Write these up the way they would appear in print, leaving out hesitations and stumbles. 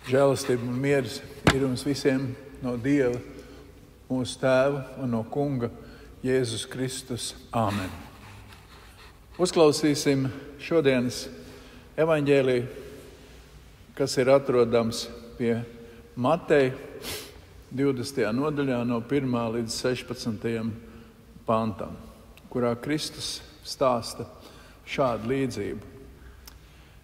Žēlastība un miers ir mums visiem no Dieva, mūsu Tēva un no Kunga Jēzus Kristus. Āmen. Uzklausīsim šodienas evaņģēliju, kas ir atrodams pie Mateja 20. nodaļā no 1. līdz 16. pantam, kurā Kristus stāsta šādu līdzību.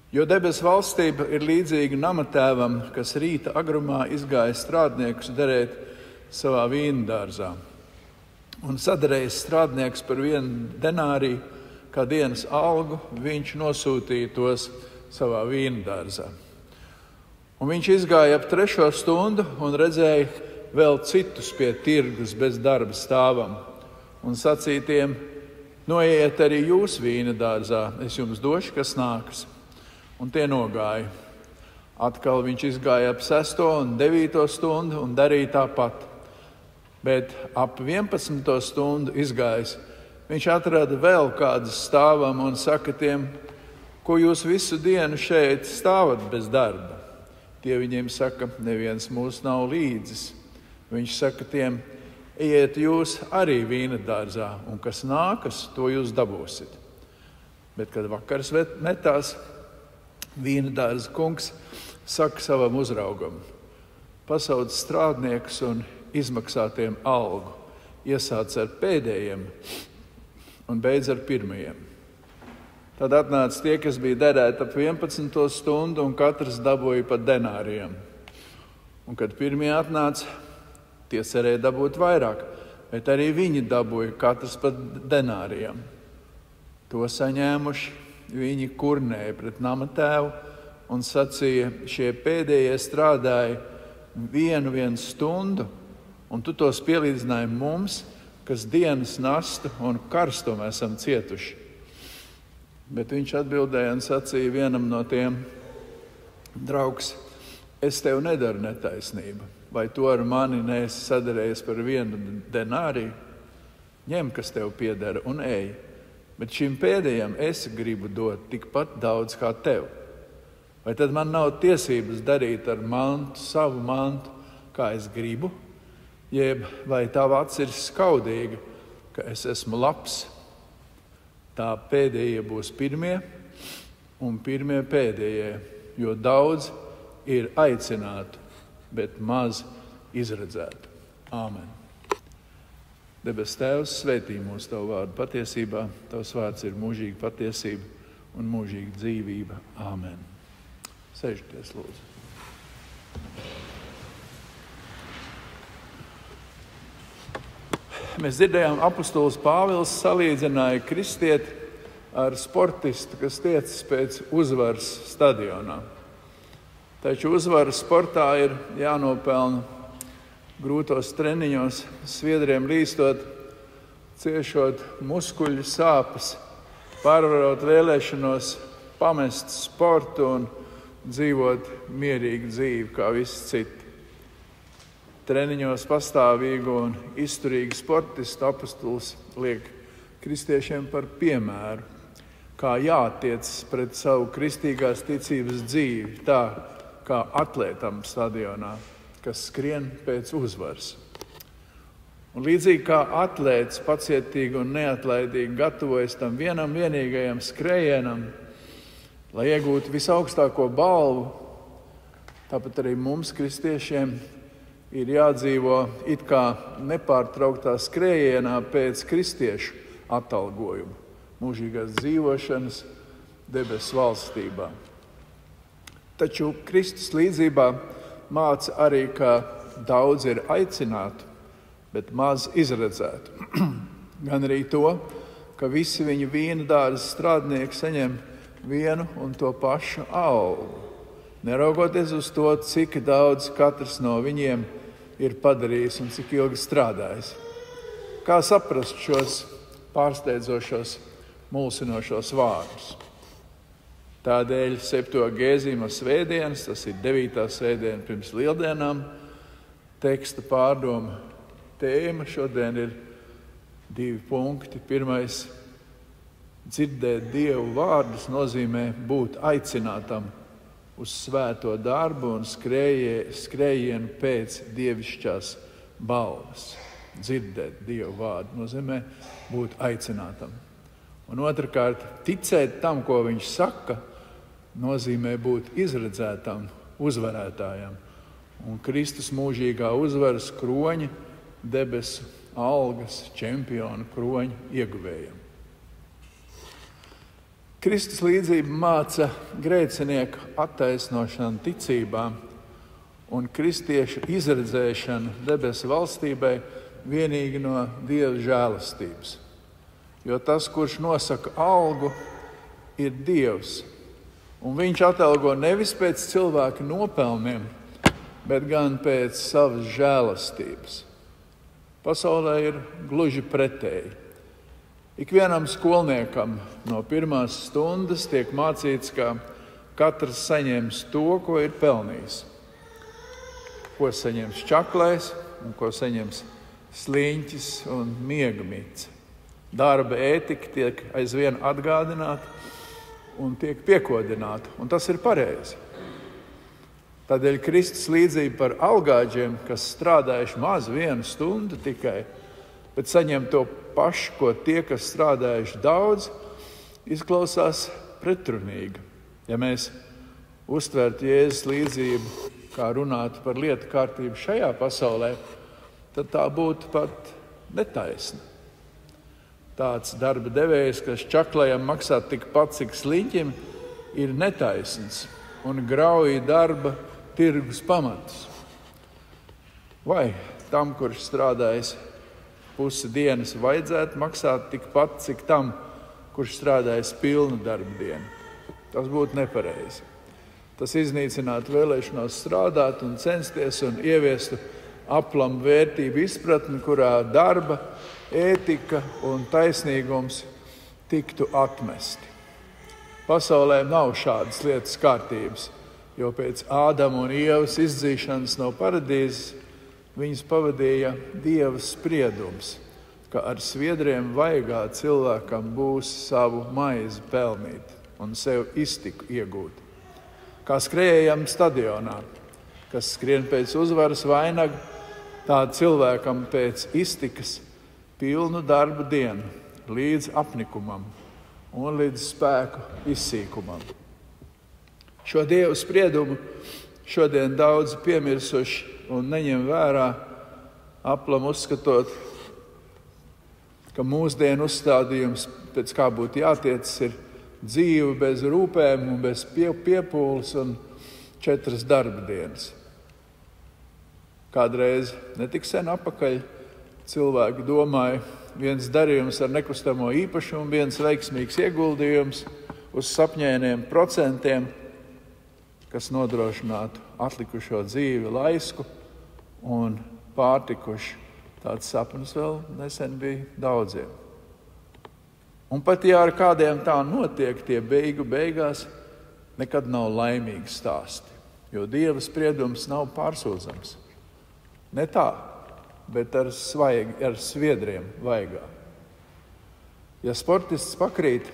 Jo debesu valstība ir līdzīga namatēvam, kas rīta agrumā izgāja strādniekus derēt savā vīndārzā. Un saderējis strādnieks par 1 denāriju, kā dienas algu, viņš nosūtīja tos savā vīndārzā. Un viņš izgāja ap 3. stundu un redzēja vēl citus pie tirgus bez darba stāvam. Un sacīja tiem: noiet arī jūs vīna dārzā, es jums došu, kas nākas. Un tie nogāja. Atkal viņš izgāja ap 6. un 9. stundu un darīja tāpat. Bet ap 11. stundu izgājis, viņš atrada vēl kādus stāvam un saka tiem: ko jūs visu dienu šeit stāvat bez darba? Tie viņiem saka: neviens mūs nav līdzis. Viņš saka tiem: ejiet jūs arī vīna dārzā, un kas nākas, to jūs dabūsit. Bet, kad vakars metās, vīna dārza kungs saka savam uzraugam: pasauc strādniekus un izmaksā tiem algu, iesāc ar pēdējiem un beidz ar pirmajiem. Tad atnāca tie, kas bija derēti ap 11. stundu, un katrs dabūja pa denārijam. Un kad pirmie atnāca, tie cerēja dabūt vairāk, bet arī viņi dabūja katrs pa denārijam. To saņēmuši, viņi kurnēja pret namatēvu un sacīja: šie pēdējie strādāja 1 stundu, un tu tos pielīdzināji mums, kas dienas nastu un karstumu esam cietuši. Bet viņš atbildēja un sacīja vienam no tiem: draugs, es tev nedaru netaisnību. Vai tu ar mani neesi sadarējies par 1 denāriju? Ņem, kas tev piedara, un ej. Bet šim pēdējam es gribu dot tikpat daudz kā tev. Vai tad man nav tiesības darīt ar mantu, savu mantu, kā es gribu? Jeb vai tava acs ir skaudīga, ka es esmu labs? Tā pēdējie būs pirmie, un pirmie pēdējie, jo daudz ir aicinātu, bet maz izredzētu. Āmen. Debes Tēvs, svētī mūs Tavu vārdu patiesībā. Tavs vārds ir mūžīga patiesība un mūžīga dzīvība. Āmen. Sēžieties, lūdzu. Mēs dzirdējām, apostols Pāvils salīdzināja kristieti ar sportistu, kas tiecas pēc uzvaras stadionā. Taču uzvara sportā ir jānopelna grūtos treniņos, sviedriem līstot, ciešot muskuļu sāpes, pārvarot vēlēšanos pamest sportu un dzīvot mierīgu dzīvi kā visi citi. Treniņos pastāvīgu un izturīgu sportistu apostols liek kristiešiem par piemēru, kā jātiecas pret savu kristīgās ticības dzīvi, tā kā atlētam stadionā, kas skrien pēc uzvaras. Un līdzīgi kā atlēts pacietīgi un neatlaidīgi gatavojas tam vienam vienīgajam skrējienam, lai iegūtu visaugstāko balvu, tāpat arī mums, kristiešiem, ir jādzīvo it kā nepārtrauktā skrējienā pēc kristiešu atalgojuma, mūžīgās dzīvošanas debesu valstībā. Taču Kristus līdzībā māca arī, ka daudz ir aicinātu, bet maz izredzētu. Gan arī to, ka visi viņa vīna dārza strādnieki saņem vienu un to pašu algu, neraugoties uz to, cik daudz katrs no viņiem ir padarījis un cik ilgi strādājis. Kā saprast šos pārsteidzošos, mulsinošos vārdus? Tādēļ 7. Gēzima svētdienas, tas ir 9. svētdiena pirms lieldienām, teksta pārdoma tēma šodien ir 2 punkti. Pirmais: dzirdēt Dievu vārdus nozīmē būt aicinātam uz svēto darbu un skrējienu pēc dievišķās balvas. Dzirdēt Dievu vārdu nozīmē būt aicinātam. Un otrkārt, ticēt tam, ko viņš saka, nozīmē būt izredzētam, uzvarētājam. Un Kristus mūžīgā uzvaras kroņa, debesu algas, čempionu kroņa ieguvējam. Kristus līdzība māca grēcinieku attaisnošanu ticībā un kristiešu izredzēšanu debesu valstībai vienīgi no Dieva žēlastības. Jo tas, kurš nosaka algu, ir Dievs. Un viņš atalgo nevis pēc cilvēka nopelniem, bet gan pēc savas žēlastības. Pasaulē ir gluži pretēji. Ikvienam skolniekam no pirmās stundas tiek mācīts, ka katrs saņems to, ko ir pelnījis. Ko saņems čaklais un ko saņems sliņķis un miega mīts. Darba ētika tiek aizvien atgādināta un tiek piekodināta, un tas ir pareizi. Tādēļ Kristus līdzība par algāģiem, kas strādājuši maz 1 stundu tikai, bet saņem to pašu, ko tie, kas strādājuši daudz, izklausās pretrunīgi. Ja mēs uztvertu Jēzus līdzību, kā runātu par lietu kārtību šajā pasaulē, tad tā būtu pat netaisna. Tāds darba devējs, kas čaklajam maksā tikpat, cik sliņķim, ir netaisns un grauj darba tirgus pamatus. Vai tam, kurš strādājis pusi dienas, vajadzētu maksāt tikpat, cik tam, kurš strādājis pilnu darba dienu? Tas būtu nepareizi. Tas iznīcinātu vēlēšanos strādāt un censties un ieviestu aplamu vērtību izpratni, kurā darba, ētika un taisnīgums tiktu atmesti. Pasaulē nav šādas lietas kārtības, jo pēc Ādama un Ievas izdzīšanas no paradīzes viņas pavadīja Dieva spriedums, ka ar sviedriem vaigā cilvēkam būs savu maizi pelnīt un sev iztiku iegūt. Kā skrējējam stadionā, kas skrien pēc uzvaras vainaga, tā cilvēkam pēc iztikas pilnu darbu dienu, līdz apnikumam un līdz spēku izsīkumam. Šo Dievu spriedumu šodien daudz piemirsuši un neņem vērā, aplam uzskatot, ka mūsdienu uzstādījums, pēc kā būtu jātiecas, ir dzīve bez rūpēm un bez piepūles un 4 darba dienas. Kādreiz netik sen apakaļ cilvēki domāja, viens darījums ar nekustamo īpašumu, viens veiksmīgs ieguldījums uz sapņēniem procentiem, kas nodrošinātu atlikušo dzīvi laisku un pārtikuši. Tāds sapnis vēl nesen bija daudziem. Un pat ja ar kādiem tā notiek, tie beigās nekad nav laimīgi stāsti, jo Dieva spriedums nav pārsūdzams. Ne tā, bet ar sviedriem vaigā. Ja sportists pakrīt,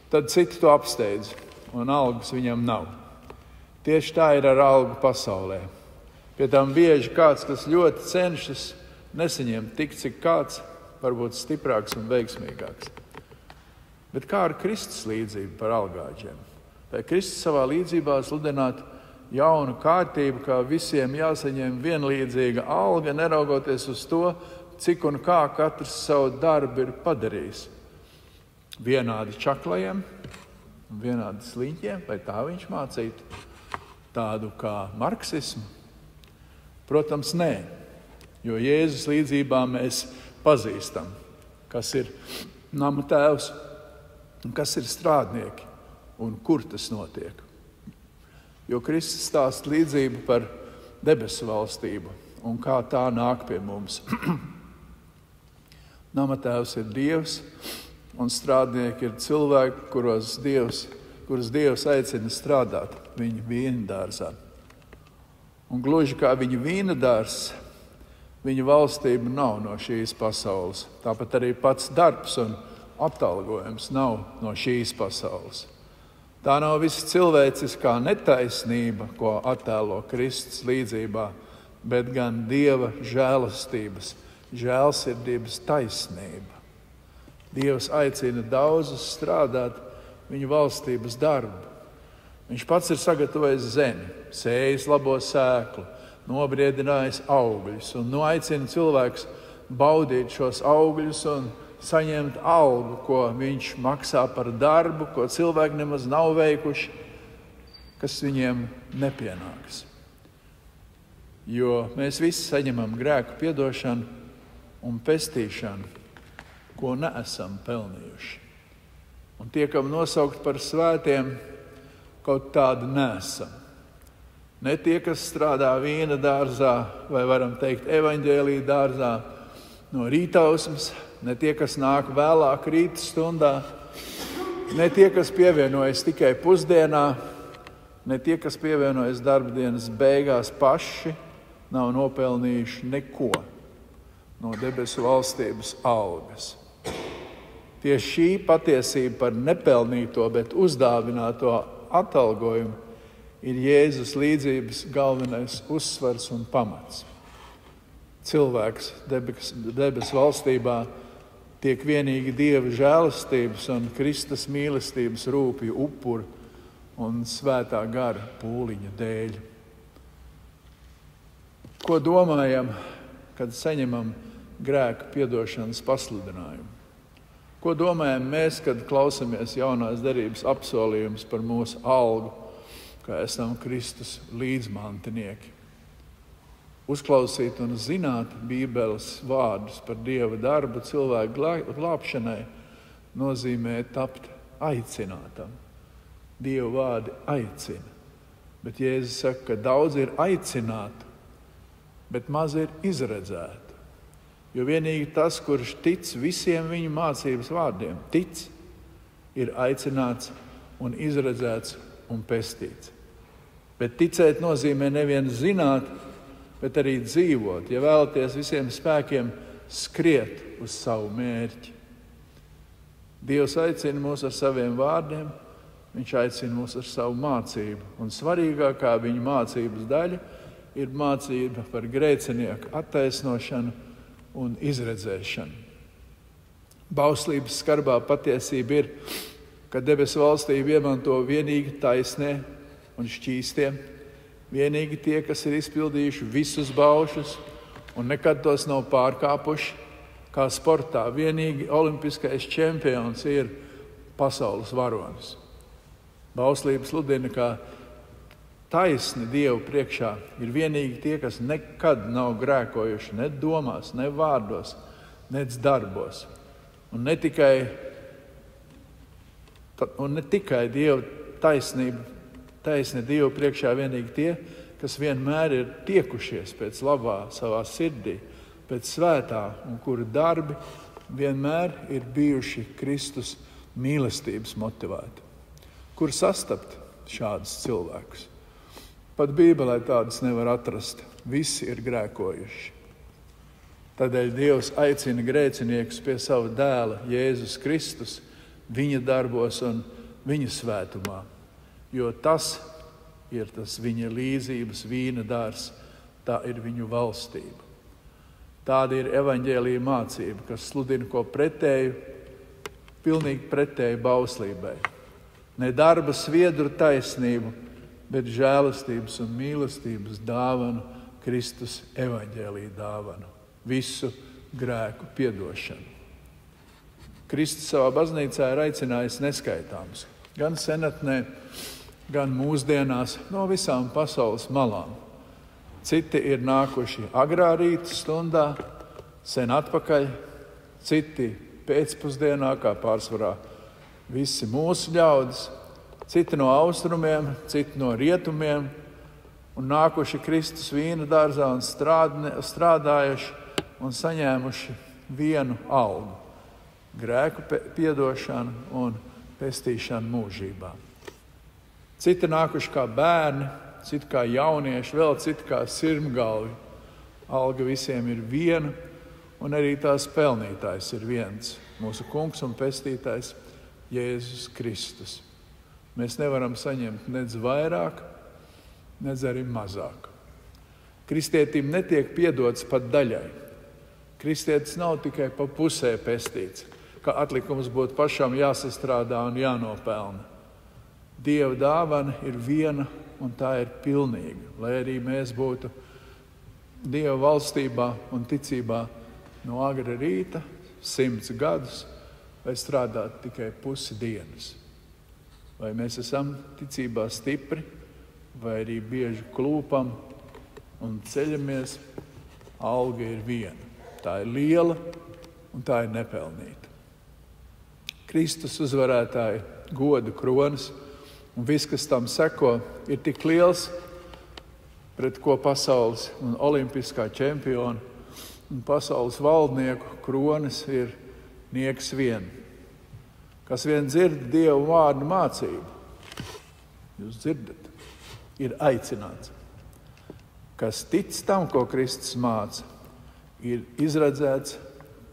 tad citi to apsteidz, un algas viņam nav. Tieši tā ir ar algu pasaulē. Pie tam bieži kāds, kas ļoti cenšas, nesaņem tik, cik kāds, varbūt stiprāks un veiksmīgāks. Bet kā ar Kristus līdzību par algāģiem? Vai Kristus savā līdzībā sludināt jaunu kārtību, kā visiem jāsaņem vienlīdzīga alga, neraugoties uz to, cik un kā katrs savu darbu ir padarījis? Vienādi čaklajiem un vienādi sliņķiem, vai tā viņš mācītu? Tādu kā marksismu? Protams, nē, jo Jēzus līdzībā mēs pazīstam, kas ir nama tēvs un kas ir strādnieki un kur tas notiek. Jo Kristus stāsta līdzību par debesu valstību un kā tā nāk pie mums. Nama tēvs ir Dievs un strādnieki ir cilvēki, kurus Dievs aicina strādāt viņa vīnadārzā. Un gluži kā viņa vīnadārs, viņa valstība nav no šīs pasaules. Tāpat arī pats darbs un atalgojums nav no šīs pasaules. Tā nav visa cilvēciskā netaisnība, ko attēlo Kristus līdzībā, bet gan Dieva žēlsirdības taisnība. Dievs aicina daudzus strādāt viņa valstības darbu. Viņš pats ir sagatavojis zemi, sējis labo sēklu, nobriedinājis augļus un aicina cilvēkus baudīt šos augļus un saņemt algu, ko viņš maksā par darbu, ko cilvēki nemaz nav veikuši, kas viņiem nepienāks. Jo mēs visi saņemam grēku piedošanu un pestīšanu, ko neesam pelnījuši. Un tiekam nosaukt par svētiem, kaut tādi neesam. Ne tie, kas strādā vīna dārzā, vai varam teikt evaņģēlija dārzā, no rītausmas, ne tie, kas nāk vēlāk rīta stundā, ne tie, kas pievienojas tikai pusdienā, ne tie, kas pievienojas darbdienas beigās paši, nav nopelnījuši neko no debesu valstības algas. Tieši šī patiesība par nepelnīto, bet uzdāvināto atalgojumu ir Jēzus līdzības galvenais uzsvars un pamats. Cilvēks debesu valstībā tiek vienīgi Dieva žēlastības un Kristus mīlestības rūpju upuru un svētā gara pūliņa dēļ. Ko domājam, kad saņemam grēku piedošanas pasludinājumu? Ko domājam mēs, kad klausamies jaunās derības apsolījumus par mūsu algu, kā esam Kristus līdzmantinieki? Uzklausīt un zināt Bībeles vārdus par Dieva darbu cilvēku glābšanai nozīmē tapt aicinātam. Dieva vārdi aicina, bet Jēzus saka, ka daudz ir aicinātu, bet maz ir izredzētu. Jo vienīgi tas, kurš tic visiem viņu mācības vārdiem, ir aicināts un izredzēts un pestīts. Bet ticēt nozīmē nevien zināt, bet arī dzīvot, ja vēlaties visiem spēkiem skriet uz savu mērķi. Dievs aicina mūs ar saviem vārdiem, viņš aicina mūs ar savu mācību. Un svarīgākā viņa mācības daļa ir mācība par grēcinieku attaisnošanu un izredzēšanu. Bauslības skarbā patiesība ir, ka debesu valstību iemanto vienīgi taisnie un šķīstie, vienīgi tie, kas ir izpildījuši visus baušus un nekad tos nav pārkāpuši, kā sportā. Vienīgi olimpiskais čempions ir pasaules varonis. Bauslība sludina, ka taisni Dievu priekšā ir vienīgi tie, kas nekad nav grēkojuši ne domās, ne vārdos, ne darbos. Un ne tikai Dieva taisni Dievu priekšā vienīgi tie, kas vienmēr ir tiekušies pēc labā savā sirdī, pēc svētā un kuru darbi vienmēr ir bijuši Kristus mīlestības motivēti. Kur sastapt šādus cilvēkus? Pat Bībelē tādus nevar atrast. Visi ir grēkojuši. Tādēļ Dievs aicina grēciniekus pie sava dēla Jēzus Kristus, viņa darbos un viņa svētumā. Jo tas ir tas viņa līdzības vīna dārs, tā ir viņu valstība. Tāda ir evaņģēlija mācība, kas sludina ko pretēju, pilnīgi pretēju bauslībai. Ne darba sviedru taisnību, bet žēlastības un mīlestības dāvanu, Kristus evaņģēlija dāvanu, visu grēku piedošanu. Kristus savā baznīcā ir aicinājis neskaitāms, gan senatnē, gan mūsdienās, no visām pasaules malām. Citi ir nākuši agrā rīta stundā, sen atpakaļ, citi pēcpusdienā, kā pārsvarā visi mūsu ļaudis, citi no austrumiem, citi no rietumiem, un nākuši Kristus vīna dārzā un strādājuši un saņēmuši vienu algu – grēku piedošanu un pestīšanu mūžībā. Citi nākuši kā bērni, citi kā jaunieši, vēl citi kā sirmgalvi. Alga visiem ir viena, un arī tās pelnītājs ir viens – mūsu kungs un pestītājs Jēzus Kristus. Mēs nevaram saņemt nedz vairāk, nedz arī mazāk. Kristietim netiek piedots pat daļai. Kristietis nav tikai pa pusē pestīts, ka atlikums būtu pašam jāsastrādā un jānopelna. Dieva dāvana ir viena un tā ir pilnīga, lai arī mēs būtu Dieva valstībā un ticībā no agra rīta 100 gadus, vai strādāt tikai pusi dienas. Vai mēs esam ticībā stipri, vai arī bieži klūpam un ceļamies, alga ir viena. Tā ir liela un tā ir nepelnīta. Kristus uzvarētāja goda kronas un viss, kas tam seko, ir tik liels, pret ko pasaules un olimpiskā čempiona un pasaules valdnieku kronas ir nieks vien. Kas vien dzird Dievu vārdu mācību, jūs dzirdat, ir aicināts. Kas tic tam, ko Kristus māca, ir izredzēts,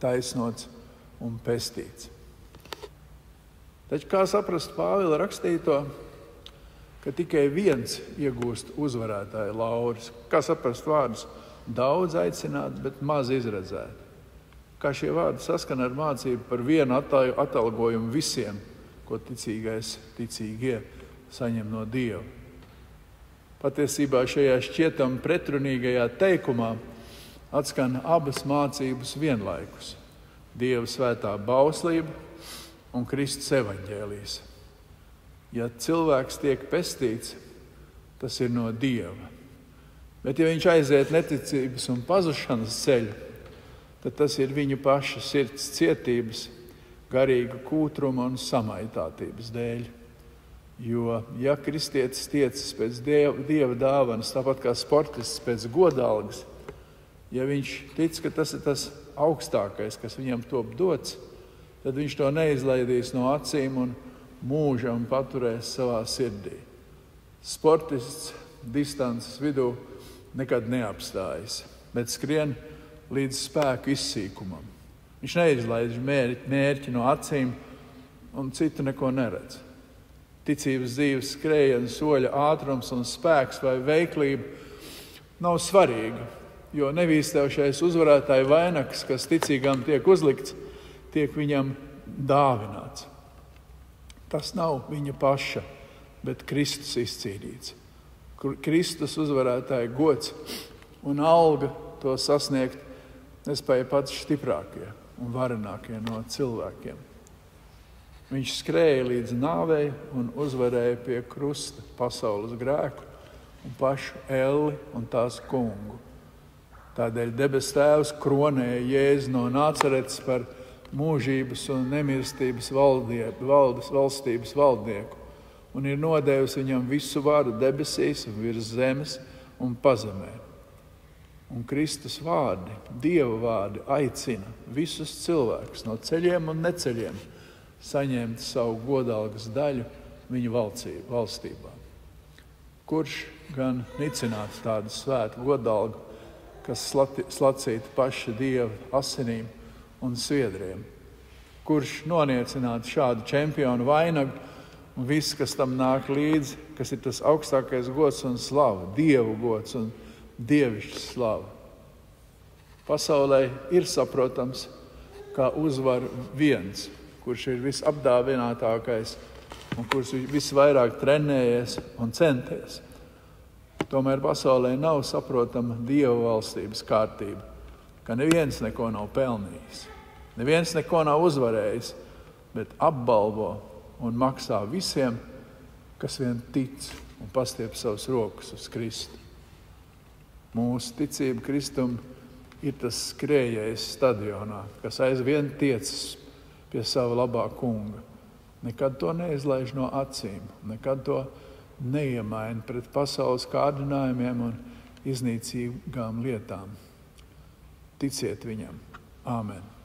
taisnots un pestīts. Taču kā saprast Pāvila rakstīto, ka tikai viens iegūst uzvarētāja lauris? Kā saprast vārdus? Daudz aicināt, bet maz izredzēt. Kā šie vārdi saskana ar mācību par vienu atalgojumu visiem, ko ticīgie saņem no Dieva. Patiesībā šajā šķietam pretrunīgajā teikumā atskan abas mācības vienlaikus – Dieva svētā bauslība un Kristus evaņģēlijs. Ja cilvēks tiek pestīts, tas ir no Dieva. Bet ja viņš aiziet neticības un pazušanas ceļu, tad tas ir viņu paša sirds cietības, garīga kūtruma un samaitātības dēļ. Jo, ja kristietis tiecas pēc Dieva dāvanas, tāpat kā sportists pēc godalgas, ja viņš tic, ka tas ir tas augstākais, kas viņam top dots, tad viņš to neizlaidīs no acīm un mūžam paturēs savā sirdī. Sportists distances vidū nekad neapstājas, bet skrien līdz spēku izsīkumam. Viņš neizlaiž mērķi no acīm un citu neko neredz. Ticības dzīves skrējiena, soļa ātrums un spēks vai veiklība nav svarīga, jo nevīstējušais uzvarētāja vainags, kas ticīgām tiek uzlikts, tiek viņam dāvināts. Tas nav viņa paša, bet Kristus izcīnīts. Kristus uzvarētāja gods un alga to sasniegt nespēja pats stiprākie un varenākie no cilvēkiem. Viņš skrēja līdz nāvei un uzvarēja pie krusta pasaules grēku un pašu elli un tās kungu. Tādēļ debes Tēvs kronēja Jēzu no Nācaretes par mūžības un nemirstības valstības valdnieku un ir nodevis viņam visu varu debesīs un virs zemes un pazemē. Un Kristus vārdi, Dieva vārdi aicina visus cilvēkus no ceļiem un neceļiem saņemt savu godalgas daļu viņa valstībā. Kurš gan nicinātu tādu svētu godalgu, kas slacītu paša Dieva asinīm un sviedriem? Kurš noniecinātu šādu čempionu vainagu un viss, kas tam nāk līdzi, kas ir tas augstākais gods un slava, Dievu gods un dievišķa slava? Pasaulē ir saprotams, kā uzvar viens, kurš ir visapdāvinātākais un kurš visvairāk trenējies un centies. Tomēr pasaulē nav saprotama Dieva valstības kārtība, ka neviens neko nav pelnījis, neviens neko nav uzvarējis, bet apbalvo un maksā visiem, kas vien tic un pastiep savus rokas uz Kristu. Mūsu ticība Kristum ir tas skrējējs stadionā, kas aizvien tiecas pie sava labā kunga. Nekad to neizlaiž no acīm, nekad to neiemaina pret pasaules kārdinājumiem un iznīcīgām lietām. Ticiet viņam. Āmen.